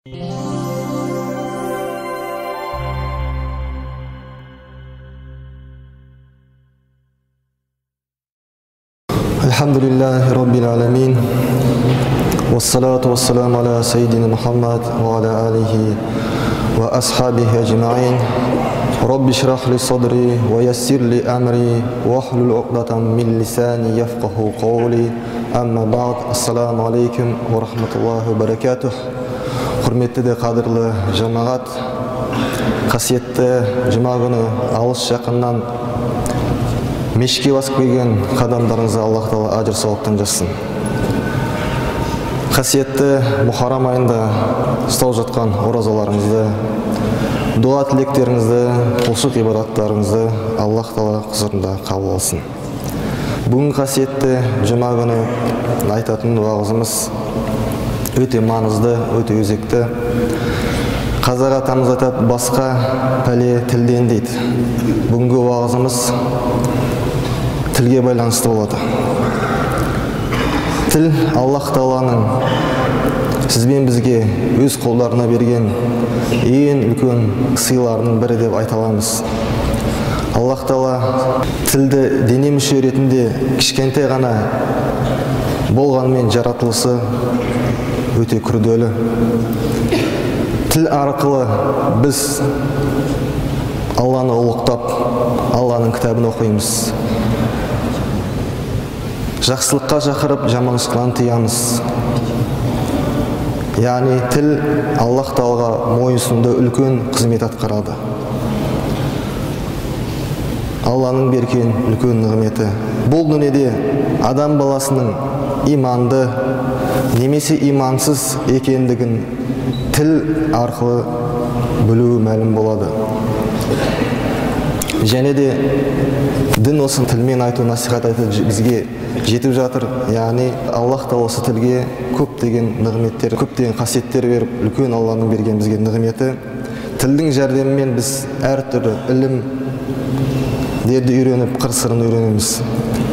Elhamdülillahi Rabbil alemin. Vessalatu vesselamu ala seyyidina Muhammed ve ala alihi ve ashabihi ecma'in. Rabbi şrah li sadri ve yessir li emri ve ahlul uqdatan min lisani yefqahu qawli. Amma ba'd. Assalamu aleykum ve rahmetullahi ve berekatuh. Hürmetli de qadırlı cemaat, qasiyetli cuma günü alыс жақыннан мешітке басып келген қадамдарыңызға Аллах Тағала ажыр сауаптан жазсын. Қасиетті Мұхаррам айында ұстап жатқан оразаларыңызды, дуа тілектеріңізді, құлшылық ибадаттарыңызды Аллах Тағала құзырында қабыл алсын. Бүгін қасиетті жұма күні айтатын уағызымыз өте маңызды, өте өзекті. Қазақ атамыз айтады, басқа пәле тілден дейді. Бүгінгі уағызымыз тілге байланысты болады. Тіл Аллах Тағаланың сізбен бізге өз қолдарына берген ең үлкен сыйларының бірі деп айта аламыз. Аллах Тағала тілді дене мүше ретінде кішкентай ғана болғанмен жаратылысы өте күрделі. Тіл арқылы біз Алланы ұлықтап, Алланың кітабын оқимыз. Жақсылыққа шақырып, жаманшылықтан тыямыз. Яғни тіл Аллах Тағалаға мойынсұнуды үлкен қызмет атқарады. Алланың берген үлкен нығметі. Бұл дүниеде адам баласының иманды немесе имансыз екендігін тіл арқылы білуі мәлім болады. Және де дін осы тілмен айту, насихат айту бізге жетіп жатыр. Яғни Аллах Тағала осы тілге көптеген нығметтер, көптеген қасиеттер беріп, үлкен Алланың берген бізге нығметі. Тілдің жәрдемімен біз әртүрлі ілімдерді үйреніп, қыр-сырын үйренеміз.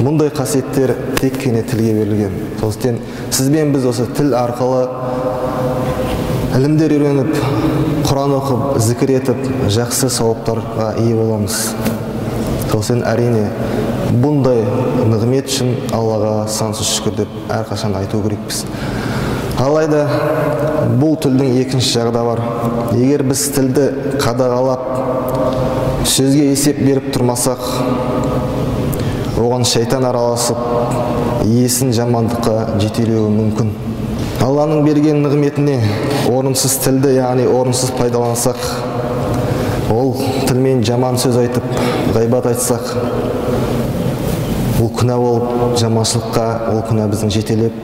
Мұндай қасиеттер тек қана тілге берілген. Сондықтан сізбен біз осы тіл арқылы ілімдер үйреніп, Құран оқып, зікір етіп, жақсы сауаптарға ие боламыз. Сондықтан әрине бұндай нығмет үшін Аллаға сансыз шүкір деп әрқашан айту керекпіз. Алайда бұл тілдің екінші жағы да бар. Егер біз тілді қадағалап, сөзге есеп беріп тұрмасақ, оған шайтан араласып, иесін жамандыққа жетелеуі мүмкін. Алланың берген нығметіне орынсыз тілді, яғни орынсыз пайдалансақ, ол тілмен жаман сөз айтып, ғайбат айтсақ, ол күнә болып, жаманшылыққа, ол күнә біздің жетелеп,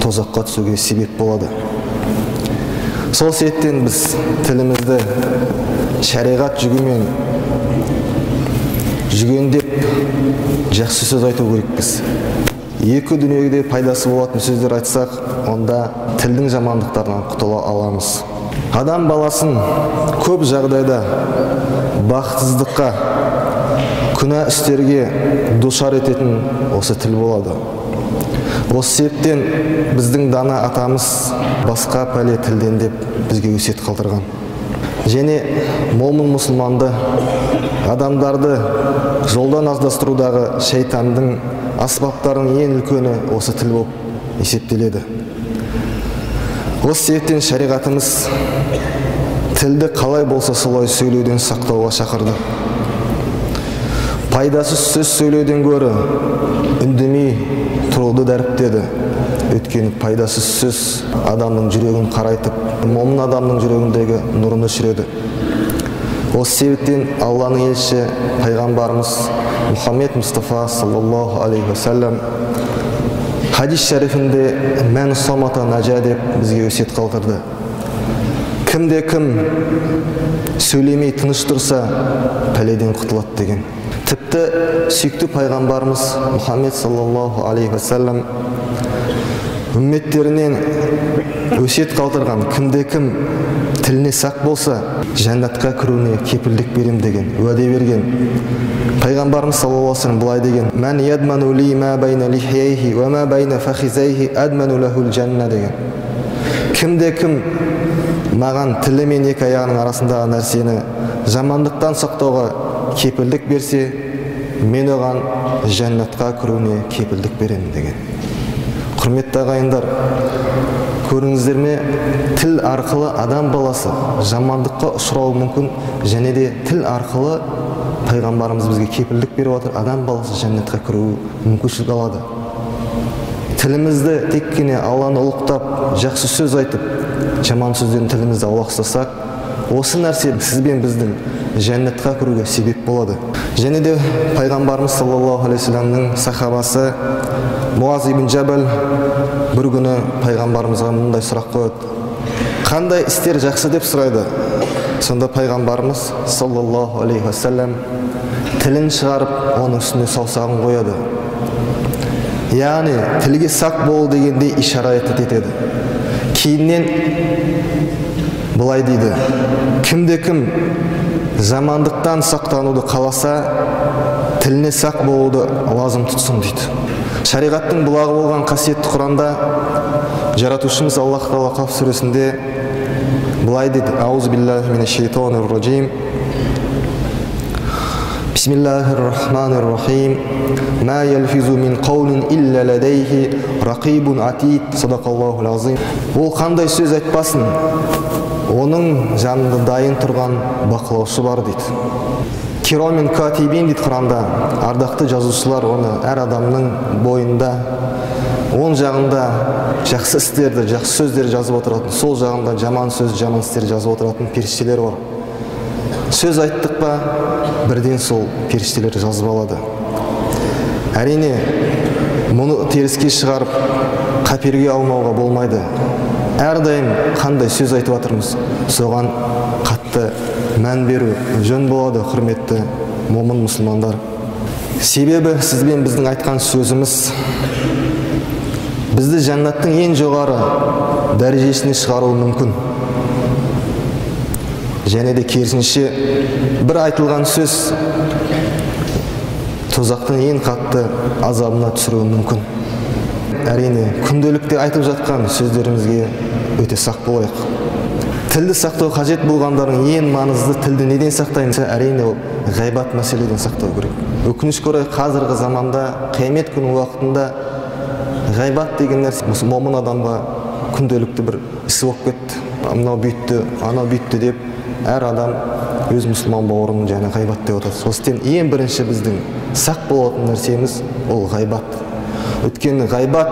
тозаққа түсуге себеп болады. Сол себептен біз тілімізді шариғат жүгімен жүгендеп, жақсы сөз айту керекпіз. Екі дүниеде пайдасы болатын сөздер айтсақ, онда тілдің жамандықтарынан құтыла аламыз. Адам баласын көп жағдайда бақытсыздыққа, күнә істерге душар ететін осы тіл болады. Осы себептен біздің дана атамыз басқа пәле тілден деп бізге өсиет қалдырған. Және момын мұсылманды, адамдарды жолдан аздастырудағы шайтандың аспаптарының ең үлкені осы тіл болып есептеледі. Осы себептен шариғатымыз тілді қалай болса солай сөйлеуден сақтауға шақырды. Пайдасыз сөз сөйлеуден гөрі үндемей тұруды дәріптеді. Өйткені пайдасыз сөз адамның жүрегін қарайтып, момын адамның жүрегіндегі нұрын өшіреді. Осы себептен Алланың елші пайғамбарымыз Мұхаммед Мұстафа саллаллаху алейхи вассалам хадис шәрифінде мән самата нәжа деп бізге өсиет қалдырды. Кімде-кім сөйлемей тыныш тұрса, пәледен құтылады деген. Тіпті сүйікті пайғамбарымыз Мұхаммед саллаллаху алейхи вассалам үмметтерінен өсиет қалдырған, кімде-кім тіліне сақ болса, жәннатқа кіруіне кепілдік берем деген уәде берген. Пайғамбарымыз саллаллаху алейхи вассалам былай деген: "Мән ядману ли ма байна лихейхи ва ма байна фахизейхи адману лахул жанна" деген. кім маған тілі мен екі аяғының арасындағы нәрсені жамандықтан сақтауға кепілдік берсе, мен оған жәннатқа кіруіне кепілдік беремін деген. Құрметті ағайындар, көріңіздер ме, тіл арқылы адам баласы жамандыққа ұшырауы мүмкін, және де тіл арқылы пайғамбарымыз бізге кепілдік беріп отыр, адам баласы жәннатқа кіру мүмкіншілік алады. Тілімізді тек қана Алланы ұлықтап, жақсы сөз айтып, жаман сөзден тілімізді аулақ ұстасақ, осы нәрсе сіз бен біздің жәннатқа кіруге себеп болады. Және де пайғамбарымыз саллаллаху алейхи вассаламның сахабасы Муаз ибн Джабал бір күні пайғамбарымызға мындай сұрақ қояды: қандай істер жақсы деп сұрайды. Сонда пайғамбарымыз саллаллаху алейхи вассалам тілін шығарып, оның үстіне саусағын қояды. Яғни тілге сақ бол дегендей ишарат етеді. Кейіннен былай дейді: кім жамандықтан сақтануды қаласа, тіліне сақ болуды лазым тұтсын дейді. Шариғаттың бұлағы болған қасиетті Құранда жаратушымыз Аллах Тағала Қаф сүресінде былай дейді: Аузу биллахи минаш шайтанир раджим. Бисмиллахир-рахманир-рахим. Ма ялфизу мин қаулин илля ладайхи рақибун атид. Садақаллахул азим. Ол қандай сөз айтпасын, оның жанында дайын тұрған бақылаушы бар дейді. Киромин катибин дейді Құранда. Ардақты жазушылар оны әр адамның бойында, оң жағында жақсы істерді, жақсы сөздер жазып отыратын, сол жағында жаман сөз, жаман істер жазып отыратын періштелер бар. Сөз айттық па, бірден сол періштелер жазып алады. Әрине, мұны теріске шығарып, қаперге алмауға болмайды. Әрдайым қандай сөз айтып жатырмыз, соған қатты мән беру жөн болады, құрметті момын мұсылмандар. Себебі сіз бен біздің айтқан сөзіміз бізді жәннаттың ең жоғары дәрежесіне шығаруы мүмкін. Және де керісінше бір айтылған сөз тозақтың ең қатты азабына түсіруі мүмкін. Әрине, күнделікте айтып жатқан сөздерімізге өте сақ болайық. Тілді сақтау қажет болғандардың ең маңызды тілді неден сақтаймыз? Әрине, ол ғайбат мәселеден сақтау керек. Өкінішке орай қазіргі заманда, қиямет күні уақытында ғайбат деген нәрсе момын адамға күнделікті бір іс болып кетті. Мынау бүйтті, анау бүйтті деп әр адам өз мұсылман бауырын және ғайбат деп отыр. Сосын ең бірінші біздің сақ болатын нәрсеміз ол ғайбат. Өйткені ғайбат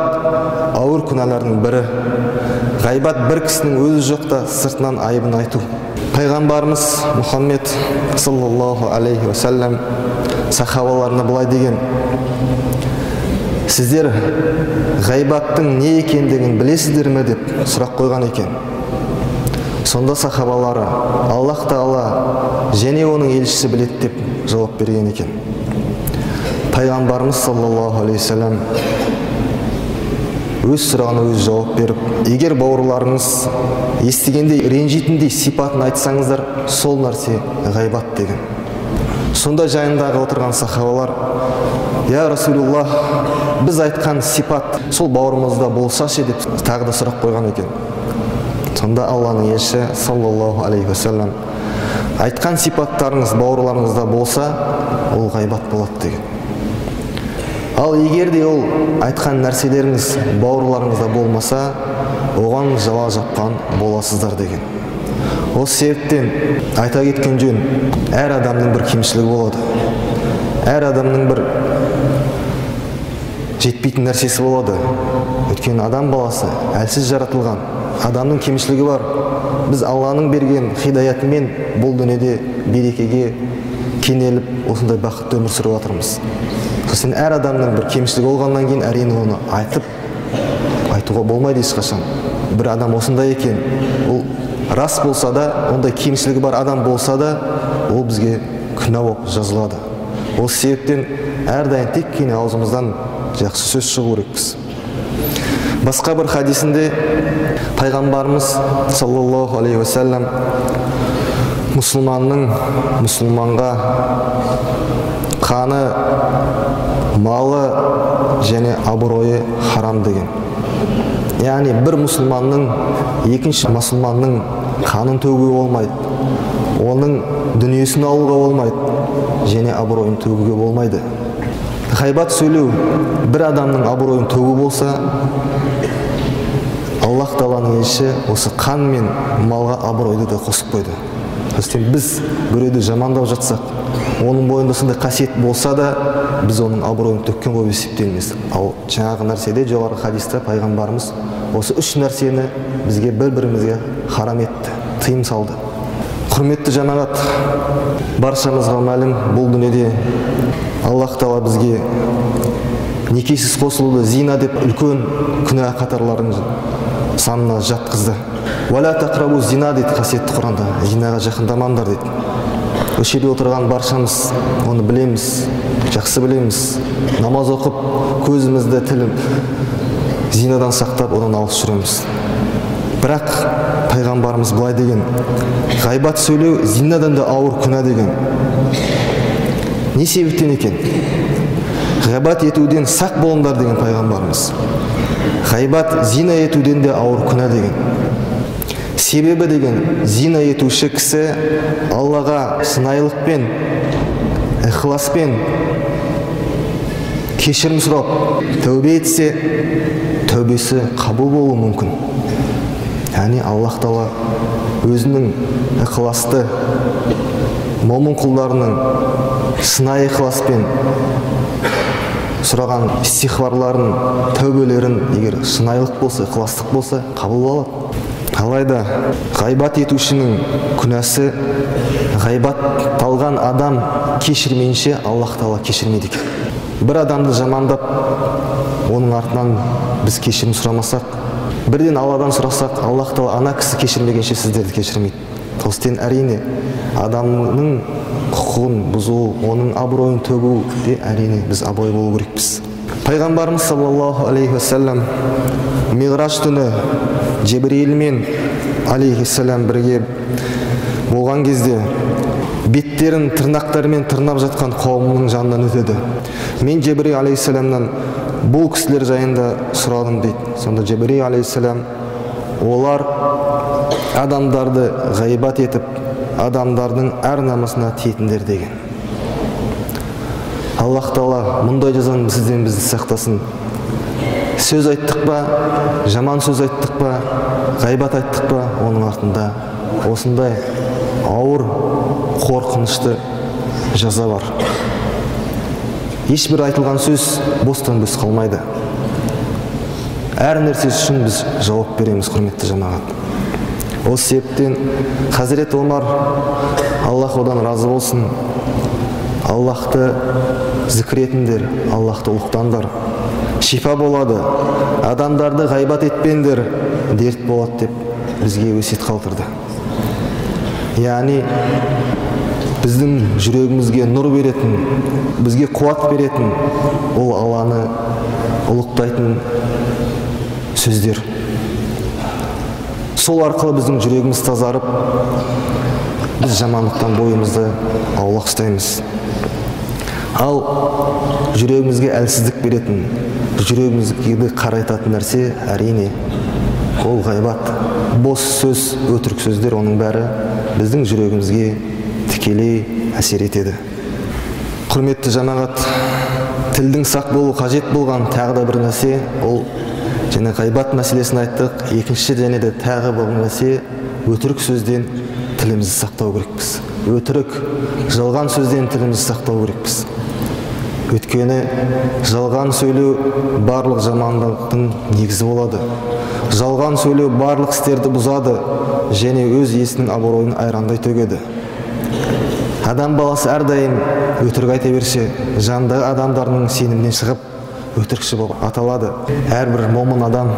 ауыр күнәлардың бірі. Ғайбат бір кісінің өзі жоқта сыртынан айыбын айту. Пайғамбарымыз Мұхаммед саллаллаху алейхи вассалам сахабаларына былай деген: сіздер ғайбаттың не екендігін білесіздер ме деп сұрақ қойған екен. Сонда сахабалары: Аллах Тағала және оның елшісі біледі деп жауап берген екен. Пайғамбарымыз саллаллаху алейхи вассалам өз сұрағына өз жауап беріп, егер бауырларыңыз естігенде ренжитіндей сипатын айтсаңыздар, сол нәрсе ғайбат деген. Сонда жайындағы отырған сахабалар: я Расулуллах, біз айтқан сипат сол бауырымызда болсашы деп тағы да сұрақ қойған екен. Сонда Алланың елшісі саллаллаху алейхи вассалам: айтқан сипаттарыңыз бауырларыңызда болса, ол ғайбат болады деген. Ал егер де ол айтқан нәрселеріңіз бауырларыңызда болмаса, оған жала жапқан боласыздар деген. Осы себептен айта кеткен жөн, әр адамның бір кемшілігі болады. Әр адамның бір жетпейтін нәрсесі болады. Өйткені адам баласы әлсіз жаратылған. Адамның кемшілігі бар. Біз Алланың берген хидаятымен бұл дүниеде берекеге кенеліп, осындай бақытты өмір сүріп жатырмыз. Сосын әр адамның бір кемшілігі болғаннан кейін әрине оны айтуға болмайды ешқашан. Бір адам осындай екен, ол рас болса да, ондай кемшілігі бар адам болса да, ол бізге күнә болып жазылады. Осы себептен әрдайым тек қана аузымыздан жақсы сөз шығу керекпіз. Басқа бір хадисінде пайғамбарымыз саллаллаху алейхи вассалам мұсылманның мұсылманға қаны, малы және абыройы харам деген. Яғни бір мұсылманның екінші мұсылманның қанын төгуге болмайды, оның дүниесін алуға болмайды, және абыройын төгуге болмайды. Ғайбат сөйлеу бір адамның абыройын төгу болса, Аллах Тағаланың елшісі осы қан мен малға абыройды да қосып қойды. Біз біреуді жамандап жатсақ, оның бойында сондай қасиет болса да, біз оның абыройын төккен болып есептелмейміз. Ал жаңағы нәрседе, жоғарғы хадисте пайғамбарымыз осы үш нәрсені бізге бір-бірімізге харам етті, тыйым салды. Құрметті жамағат, баршамызға мәлім, бұл дүниеде Аллах Тағала бізге некесіз қосылуды зина деп үлкен күнә қатарларын санына жатқызды. «Валя тақрабу зина» дейді қасиетті Құранда, зинаға жақындамаңдар дейді. Осы жерде отырған баршамыз оны білеміз, жақсы білеміз. Намаз оқып, көзімізді, тілім зинадан сақтап, одан алыс жүреміз. Бірақ пайғамбарымыз былай деген: ғайбат сөйлеу зинадан да ауыр күнә деген. Не себептен екен? Ғайбат етуден сақ болыңдар деген пайғамбарымыз. Ғайбат зина етуден де ауыр күнә деген. Себебі деген, зина етуші кісі Аллаға сынайлықпен, ықыласпен кешірім сұрап, тәубе етсе, тәубесі қабыл болуы мүмкін. Яғни Аллах Тағала өзінің ықыласты момын құлдарының сынай ықыласпен сұраған истихфарларын, тәубелерін егер шынайлық болса, ықыластық болса, қабыл алады. Алайда ғайбат етушінің күнәсі, ғайбатталған адам кешірмейінше Аллах Тағала кешірмейді екен. Бір адамды жамандап, оның артынан біз кешірім сұрамасақ, бірден Алладан сұрасақ, Аллах Тағала ана кісі кешірмегенше сіздерді кешірмейді. Осыдан әрине адамның құқығын бұзу, оның абыройын төгу де әрине біз абырой болу керекпіз. Пайғамбарымыз саллаллаху алейхи уассалам Миғраж түні Жебірейілмен алейхиссалам бірге болған кезде беттерін тырнақтарымен тырнап жатқан қауымның жанынан өтеді. Мен Жебірей алейхиссаламнан бұл кісілер жайында сұрадым дейді. Сонда Жебірей алейхиссалам: олар адамдарды ғайбат етіп, адамдардың әр намысына тиетіндер деген. Аллах Тағала мұндай жазадан сізден бізді сақтасын. Сөз айттық па, жаман сөз айттық па, ғайбат айттық па, оның артында осындай ауыр, қорқынышты жаза бар. Ешбір айтылған сөз бостан бос қалмайды. Әр нәрсе үшін біз жауап береміз, құрметті жамағат. Осы себептен Хазірет Омар, Аллах одан разы болсын, Аллахты зікір етіңдер, Аллахты ұлықтаңдар, шифа болады, адамдарды ғайбат етпеңдер, дерт болады деп бізге өсиет қалдырды. Яғни біздің жүрегімізге нұр беретін, бізге қуат беретін, ол Алланы ұлықтайтын сөздер. Сол арқылы біздің жүрегіміз тазарып, біз жамандықтан бойымызды аулақ ұстаймыз. Ал жүрегімізге әлсіздік беретін, жүрегімізге қарайтатын нәрсе әрине ол ғайбат, бос сөз, өтірік сөздер, оның бәрі біздің жүрегімізге тікелей әсер етеді. Құрметті жамағат, тілдің сақ болу қажет болған тағы да бір нәрсе, ол және ғайбат мәселесін айттық. Екінші және де тағы бір нәрсе, өтірік сөзден тілімізді сақтау керекпіз. Өтірік, жалған сөзден тілімізді сақтау керекпіз. Өйткені жалған сөйлеу барлық жамандықтың негізі болады. Жалған сөйлеу барлық істерді бұзады және өз иесінің абыройын айрандай төгеді. Адам баласы әрдайым өтірік айта берсе, жандағы адамдардың сенімінен шығып, өтірікші болып аталады. Әрбір момын адам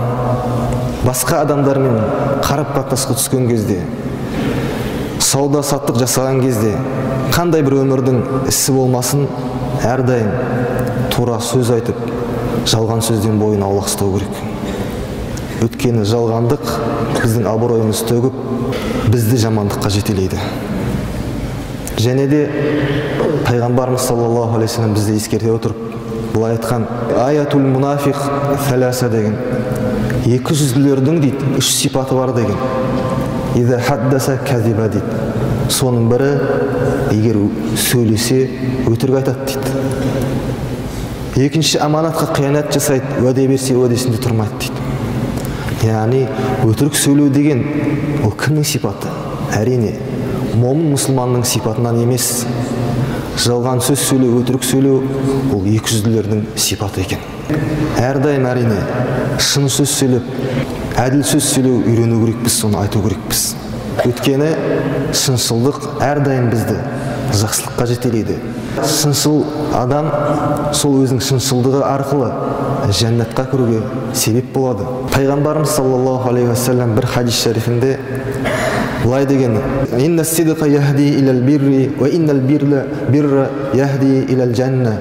басқа адамдармен қарым-қатынасқа түскен кезде, сауда-саттық жасаған кезде, қандай бір өмірдің ісі болмасын, әрдайым тура сөз айтып, жалған сөзден бойын аулақ ұстау керек. Өйткені жалғандық біздің абыройымызды төгіп, бізді жамандыққа жетелейді. Және де пайғамбарымыз саллаллаху алейхи вассалам бізді ескерте отырып былай айтқан: аятул мунафиқ сәләса деген, екі жүзділердің дейді 3 сипаты бар деген. Иза хаддаса казиба дейді. Соның бірі егер сөйлесе өтірік айтады дейді. Екінші аманатқа қиянат жасайды, уәде берсе уәдесінде тұрмайды дейді. Яғни өтірік сөйлеу деген ол кімнің сипаты? Әрине, момын мұсылманның сипатынан емес. Жалған сөз сөйлеу, өтірік сөйлеу ол екі жүзділердің сипаты екен. Әрдайым әрине шын сөз сөйлеп, әділ сөз сөйлеу үйрену керекпіз, соны айту керекпіз. Өйткені шыншылдық әрдайым бізді жақсылыққа жетелейді. Шыншыл адам сол өзінің шыншылдығы арқылы жәннатқа кіруге себеп болады. Пайғамбарымыз саллаллаху алейхи уассалам бір хадис шарифінде былай деген: "Инна сидқа яхди илал бирри, ва иннал бирра яхди илал джанна,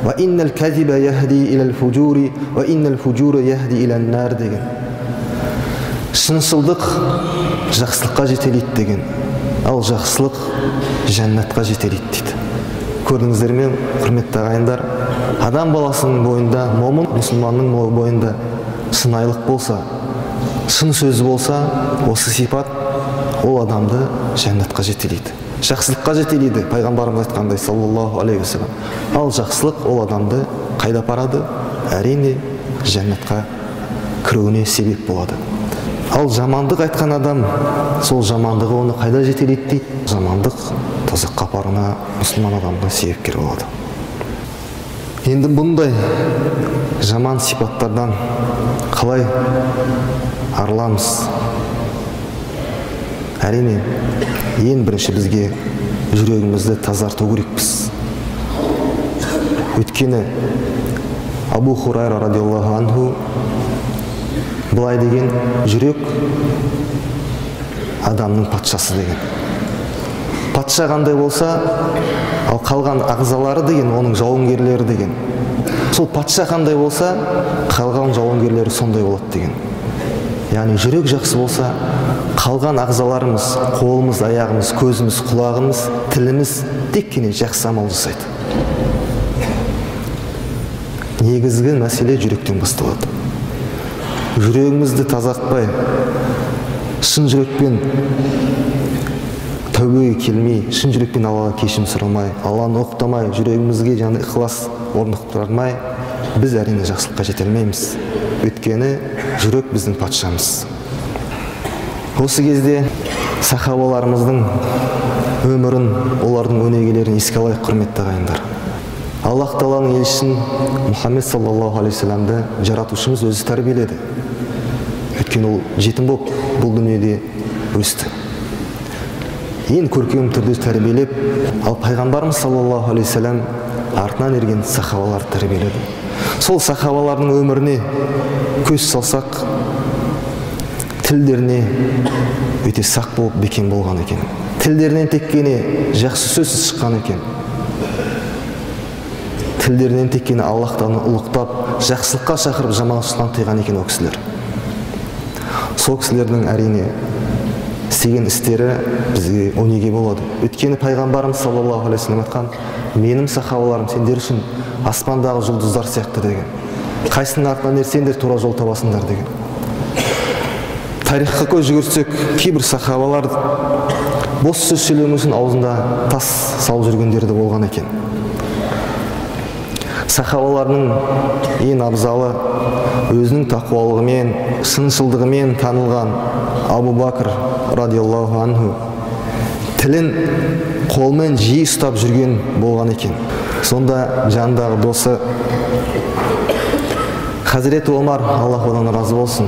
ва иннал казиба яхди илал фуджури, ва иннал фуджура яхди илал нар" деген. Шыншылдық жақсылыққа жетелейді деген, ал жақсылық жәннатқа жетелейді дейді. Көрдіңіздер ме, құрметті ағайындар, адам баласының бойында, момын мұсылманның бойында шынайылық болса, шын сөз болса, осы сипат ол адамды жәннатқа жетелейді, жақсылыққа жетелейді. Пайғамбарымыз айтқандай саллаллаху алейхи уассалам. Ал жақсылық ол адамды қайда апарады? Әрине жәннатқа кіруіне себеп болады. Ал жамандық айтқан адам, сол жамандығы оны қайда жетелейді дейді? Жамандық тозаққа апаруына мұсылман адамға себепкер болады. Енді бұндай жаман сипаттардан қалай арыламыз? Әрине, ең бірінші бізге жүрегімізді тазарту керекпіз. Өйткені Абу Хурайра радиаллаху анху былай деген: жүрек адамның патшасы деген. Патша қандай болса, ал қалған ағзалары деген оның жауынгерлері деген. Сол патша қандай болса, қалған жауынгерлері сондай болады деген. Яғни жүрек жақсы болса, қалған ағзаларымыз, қолымыз, аяғымыз, көзіміз, құлағымыз, тіліміз тек қана жақсы амал жасайды. Негізгі мәселе жүректен басталады. Жүрегімізді тазартпай, шын жүрекпен тәубеге келмей, шын жүрекпен Аллаға кешірім сұрамай, Алланы оқтамай, жүрегімізге жаңа ықылас орнықтырмай, біз әрине жақсылыққа жете алмаймыз. Өйткені жүрек біздің патшамыз. Осы кезде сахабаларымыздың өмірін, олардың өнегелерін еске алайық, құрметті ағайындар. Аллах Тағаланың елшісін Мұхаммед саллаллаху алейхи вассаламды жаратушымыз өзі тәрбиеледі. Өйткені ол жетім болып бұл дүниеде өсті. Ең көркем түрде тәрбиелеп, ал пайғамбарымыз саллаллаху алейхи вассалам артынан ерген сахабаларды тәрбиеледі. Сол сахабалардың өміріне көз салсақ, тілдеріне өте сақ болып бекем болған екен. Тілдерінен тек қана жақсы сөз шыққан екен. Тілдерінен тек қана Аллахтан ұлықтап, жақсылыққа шақырып, жаманшылықтан тыйған екен ол кісілер. Сол кісілердің әрине істеген істері бізге өнеге болады. Өйткені пайғамбарымыз саллаллаху алейхи вассалам айтқан: менің сахабаларым сендер үшін аспандағы жұлдыздар сияқты деген. Қайсының артынан ерсеңдер тура жол табасыңдар деген. Тарихқа көз жүгіртсек, кейбір сахабалар бос сөз сөйлеу үшін аузында тас салып жүргендері де болған екен. Сахабалардың ең абзалы, өзінің тақуалығымен, шыншылдығымен танылған Абу Бакр радиаллаху анху тілін қолмен жиі ұстап жүрген болған екен. Сонда жанындағы досы Хазіреті Омар, Аллах одан разы болсын,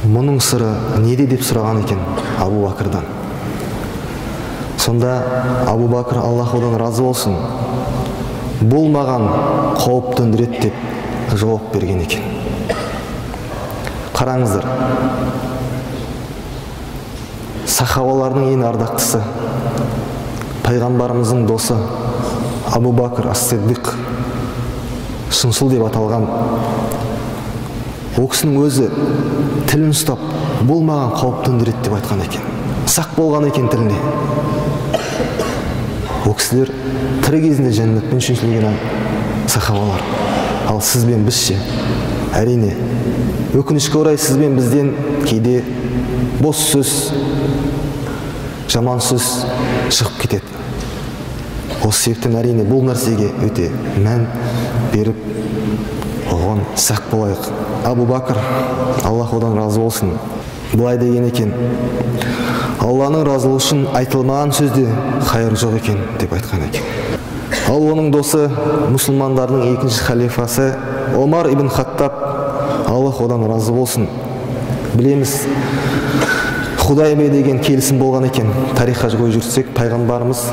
мұның сыры неде деп сұраған екен Абу Бакрдан. Сонда Абу Бакр, Аллах одан разы болсын, бұл маған қауіп төндіреді деп жауап берген екен. Қараңыздар, сахабалардың ең ардақтысы, пайғамбарымыздың досы Абу Бакр ас-Сиддиқ, шыншыл деп аталған, ол кісінің өзі тілін ұстап, бұл маған қауіп төндіреді деп айтқан екен. Сақ болған екен тіліне. Ол кісілер тірі кезінде жәннатпен шешілген сахабалар. Ал сіз бен біз ше, әрине өкінішке орай сіз бен бізден кейде бос сөз, жаман сөз шығып кетеді. Осы себептен әрине бұл нәрсеге өте мән беріп оған сақ болайық. Абу Бакр, Аллах одан разы болсын, былай деген екен: Алланың разылығы үшін айтылмаған сөзде хайыр жоқ екен деп айтқан екен. Ал оның досы, мұсылмандардың екінші халифасы Омар ибн Хаттаб, Аллах одан разы болсын, білеміз, Худайбия деген келісім болған екен. Тарихқа көз жүгіртсек, пайғамбарымыз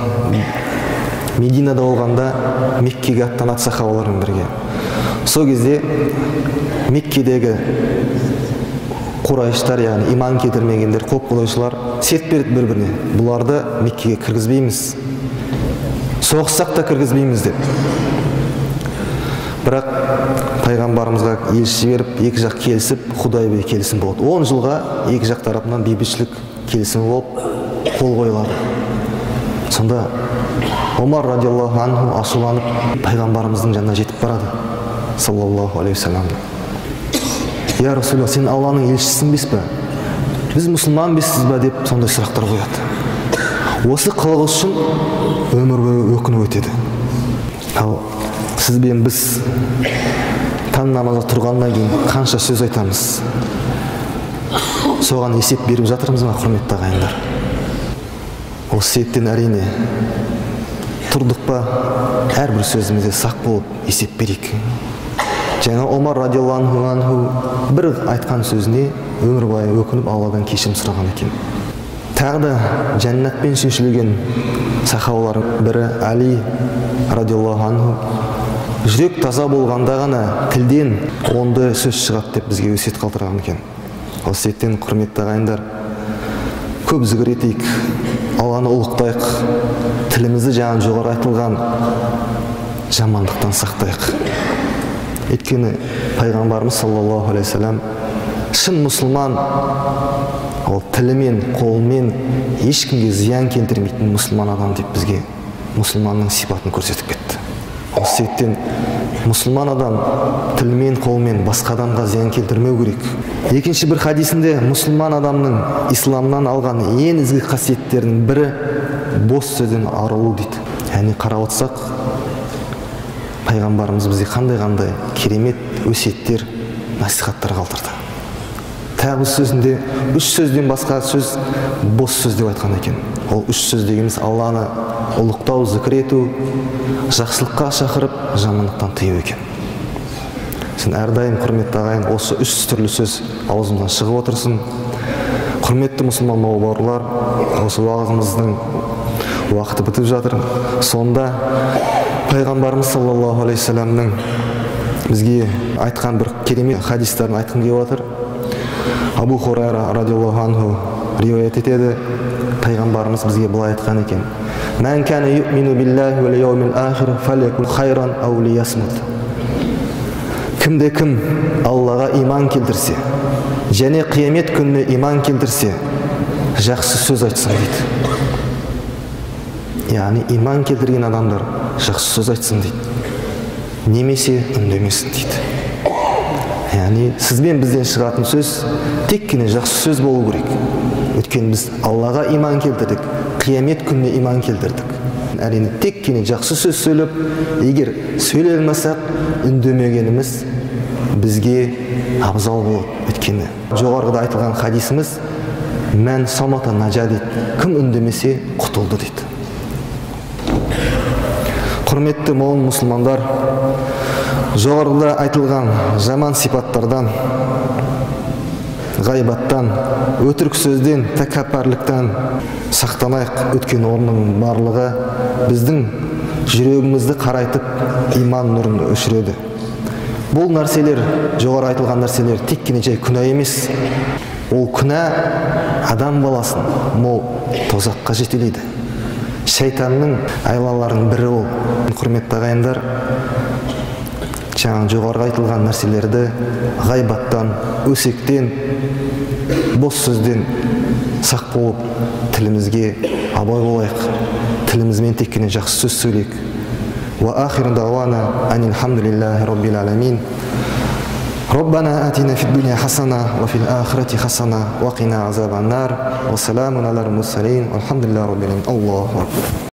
Мединада болғанда Меккеге аттанады сахабалармен бірге. Сол кезде Меккедегі Құрайыштар, яғни иман келтірмегендер, қоп қылаушылар серт берді бір-біріне: бұларды Меккеге кіргізбейміз, соғыссақ та кіргізбейміз деп. Бірақ пайғамбарымызға елші жіберіп, екі жақ келісіп, Худайбия келісім болды. 10 жылға екі жақ тарапынан бейбітшілік келісімі болып қол қойылады. Сонда Омар радиаллаху анху ашуланып пайғамбарымыздың жанына жетіп барады, саллаллаху алейхи вассалам. Я Расулалла, сен Алланың елшісінбіз бе? Біз мұсылман бессіз бе? Деп сондай сұрақтар қояды. Осы қылығы үшін өмір бойы өкініп өтеді. Ал сіз бен біз таң намазға тұрғаннан кейін қанша сөз айтамыз? Соған есеп беріп жатырмыз ма, құрметті ағайындар? Осы себептен әрине тұрдық па, әрбір сөзімізде сақ болып есеп берейік. Жаңа Омар радиаллаху анху бір айтқан сөзіне өмір бойы өкініп Алладан кешірім сұраған екен. Тағы да жәннатпен сүйіншілеген сахабалар бірі Али радиаллаху анху: жүрек таза болғанда ғана тілден онды сөз шығады деп бізге өсиет қалдырған екен. Осы себептен құрметті ағайындар, көп зікір етейік, Алланы ұлықтайық, тілімізді жаңа жоғары айтылған жамандықтан сақтайық. Өйткені пайғамбарымыз саллаллаху алейхи вассалам шын мұсылман ол тілімен, қолымен ешкімге зиян келтірмейтін мұсылман адам деп бізге мұсылманның сипатын көрсетіп кетті. Осы себептен мұсылман адам тілімен, қолымен басқа адамға зиян келтірмеу керек. Екінші бір хадисінде мұсылман адамның исламнан алған ең ізгі қасиеттерінің бірі бос сөзден арылу дейді. Яғни қарап отырсақ, пайғамбарымыз бізге қандай керемет өсиеттер, насихаттар қалдырды. Тағы сөзінде 3 сөзден басқа сөз бос сөз деп айтқан екен. Ол 3 сөз дегеніміз Алланы ұлықтау, зікір ету, жақсылыққа шақырып, жамандықтан тыю екен. Сен әрдайым, құрметті ағайын, осы 3 түрлі сөз аузымдан шығып отырсын. Құрметті мұсылман бауырлар, осы уағызымыздың уақыты бітіп жатыр. Сонда пайғамбарымыз саллаллаху алейхи вассаламның бізге айтқан бір керемет хадистерін айтқым келіп отыр. Абу Хурайра радиаллаху анху риуаят етеді. Пайғамбарымыз бізге былай айтқан екен: "Мән кәне юъмину биллахи вал яумил ахир фалякул хайран ау лиясмут." Кімде-кім Аллаға иман келтірсе, және қиямет күніне иман келтірсе, жақсы сөз айтсын дейді. Яғни иман келтірген адамдар жақсы сөз айтсын дейді. Немесе үндемесін дейді. Яғни сізбен бізден шығатын сөз тек қана жақсы сөз болу керек. Өйткені біз Аллаға иман келтірдік, қиямет күніне иман келтірдік. Әрине тек қана жақсы сөз сөйлеп, егер сөйлей алмасақ, үндемегеніміз бізге абзал болады. Өйткені жоғарғыда айтылған хадисіміз мән самата наджа дейді. Кім үндемесе құтылды дейді. Құрметті момын мұсылмандар, жоғарғыда айтылған жаман сипаттардан, ғайбаттан, өтірік сөзден, тәкаппарлықтан сақтанайық. Өткен орнының барлығы біздің жүрегімізді қарайтып, иман нұрын өшіреді. Бұл нәрселер, жоғары айтылған нәрселер тек қана жай күнә емес. Ол күнә адам баласын мол тозаққа жетелейді. Шайтанның айлаларының бірі ол. Құрметті ағайындар, жаңа жоғарғы айтылған нәрселерді ғайбаттан, өсектен, бос сөзден сақ болып, тілімізге абай болайық. Тілімізмен тек қана жақсы сөз сөйлейік. Ва ахир дауана анил хамдулиллахи раббил аламин. ربنا آتنا في الدنيا حسنة وفي الآخرة حسنة وقنا عذاب النار وسلام على المرسلين والحمد لله رب العالمين الله أكبر.